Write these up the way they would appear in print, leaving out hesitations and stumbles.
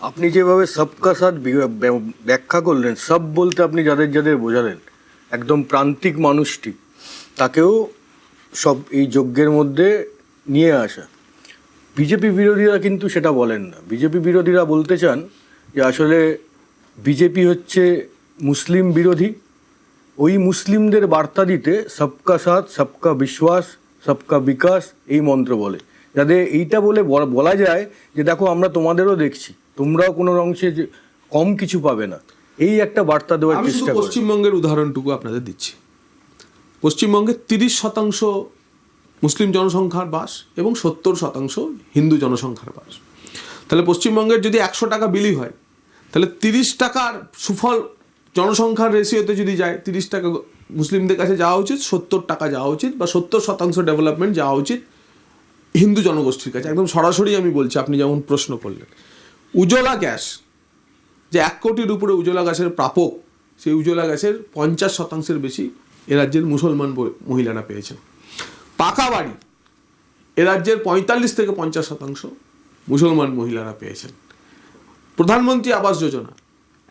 আপনি যেভাবে সবকা সাথ ব্যাখ্যা করলেন, সব বলতে আপনি যাদের যাদের বোঝালেন, একদম প্রান্তিক মানুষটি তাকেও সব এই যজ্ঞের মধ্যে নিয়ে আসা। বিজেপি বিরোধীরা কিন্তু সেটা বলেন না। বিজেপি বিরোধীরা বলতে চান যে আসলে বিজেপি হচ্ছে মুসলিম বিরোধী, ওই মুসলিমদের বার্তা দিতে সবকা সাথ, সবকা বিশ্বাস, সবকা বিকাশ এই মন্ত্র বলে, যাতে এইটা বলে বলা যায় যে দেখো আমরা তোমাদেরও দেখছি, তোমরাও কোনো অংশে কম কিছু পাবে না, এই একটা বার্তা দেওয়ার চেষ্টা করে। পশ্চিমবঙ্গের উদাহরণটুকু আপনাদের দিচ্ছি। পশ্চিমবঙ্গে 30% মুসলিম জনসংখ্যার বাস এবং 70% হিন্দু জনসংখ্যার বাস। তাহলে পশ্চিমবঙ্গের যদি 100 টাকা বিলি হয়, তাহলে 30 টাকার সুফল জনসংখ্যার রেশিওতে যদি যায়, 30 টাকা মুসলিমদের কাছে যাওয়া উচিত, 70 টাকা যাওয়া উচিত, বা 70% ডেভেলপমেন্ট যাওয়া উচিত হিন্দু জনগোষ্ঠীর কাছে। একদম সরাসরি আমি বলছি, আপনি যেমন প্রশ্ন করলেন। উজ্জ্বলা গ্যাস, যে 1 কোটির উপরে উজ্জ্বলা গ্যাসের প্রাপক, সেই উজ্জ্বলা গ্যাসের 50% বেশি এ রাজ্যের মুসলমান মহিলারা পেয়েছেন। পাকা বাড়ি এ রাজ্যের 45 থেকে 50% মুসলমান মহিলারা পেয়েছেন। প্রধানমন্ত্রী আবাস যোজনা,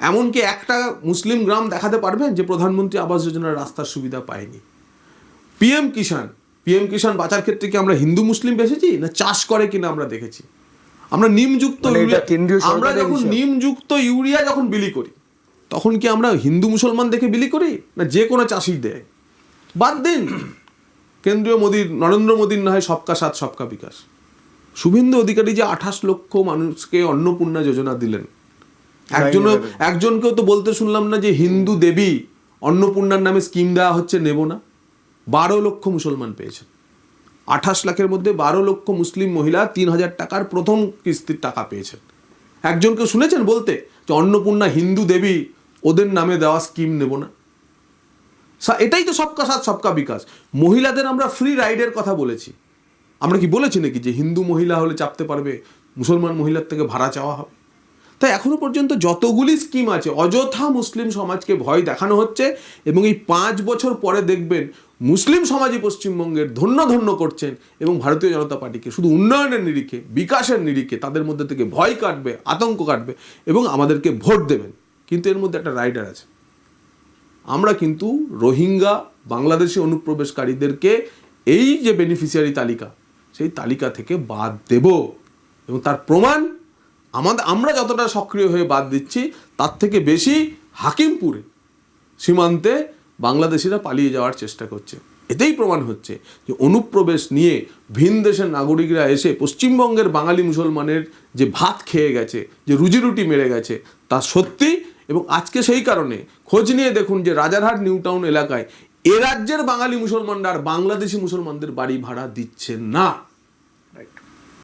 এমনকি একটা মুসলিম গ্রাম দেখাতে পারবেন যে প্রধানমন্ত্রী আবাস যোজনার রাস্তার সুবিধা পায়নি। পিএম কিষাণ বাঁচার ক্ষেত্রে কি আমরা হিন্দু মুসলিম বেশিছি, না চাষ করে কিনা আমরা দেখেছি। আমরা নিমযুক্ত আমরা যখন নিমযুক্ত ইউরিয়া যখন বিলি করি, তখন কি আমরা হিন্দু মুসলমান দেখে বিলি করি, না যে কোনো চাষি দেয়? বাদ দিন কেন্দ্রীয় নরেন্দ্র মোদীর না হয় সবকা সাথ সবকা বিকাশ, শুভেন্দু অধিকারী যে 28 লক্ষ মানুষকে অন্নপূর্ণা যোজনা দিলেন, একজনকেও তো বলতে শুনলাম না যে হিন্দু দেবী অন্নপূর্ণার নামে স্কিম দেওয়া হচ্ছে, নেব না। 12 লক্ষ মুসলমান পেয়েছেন। 28 লাখের মধ্যে 12 লক্ষ মুসলিম মহিলা 3000 টাকার প্রথম কিস্তির টাকা পেয়েছেন। একজনকে শুনেছেন বলতে যে অন্নপূর্ণা হিন্দু দেবী, ওদের নামে দেওয়া স্কিম নেব না? এটাই তো সবকা সাথ সবকা বিকাশ। মহিলাদের আমরা ফ্রি রাইডের কথা বলেছি, আমরা কি বলেছি নাকি যে হিন্দু মহিলা হলে চাপতে পারবে, মুসলমান মহিলার থেকে ভাড়া চাওয়া হবে? তাই এখনো পর্যন্ত যতগুলি স্কিম আছে, অযথা মুসলিম সমাজকে ভয় দেখানো হচ্ছে। এবং এই 5 বছর পরে দেখবেন মুসলিম সমাজই পশ্চিমবঙ্গের ধন্য ধন্য করছেন, এবং ভারতীয় জনতা পার্টিকে শুধু উন্নয়নের নিরিখে, বিকাশের নিরিখে তাদের মধ্যে থেকে ভয় কাটবে, আতঙ্ক কাটবে, এবং আমাদেরকে ভোট দেবেন। কিন্তু এর মধ্যে একটা রাইডার আছে। আমরা কিন্তু রোহিঙ্গা বাংলাদেশি অনুপ্রবেশকারীদেরকে এই যে বেনিফিশিয়ারি তালিকা, সেই তালিকা থেকে বাদ দেব, এবং তার প্রমাণ আমরা যতটা সক্রিয় হয়ে বাদ দিচ্ছি, তার থেকে বেশি হাকিমপুরে সীমান্তে বাংলাদেশিরা পালিয়ে যাওয়ার চেষ্টা করছে। এতেই প্রমাণ হচ্ছে যে অনুপ্রবেশ নিয়ে ভিন দেশের নাগরিকরা এসে পশ্চিমবঙ্গের বাঙালি মুসলমানের যে ভাত খেয়ে গেছে, যে রুজিরুটি মেরে গেছে, তা সত্যি। এবং আজকে সেই কারণে খোঁজ নিয়ে দেখুন যে রাজারহাট নিউ টাউন এলাকায় এ রাজ্যের বাঙালি মুসলমানরা আর বাংলাদেশি মুসলমানদের বাড়ি ভাড়া দিচ্ছে না।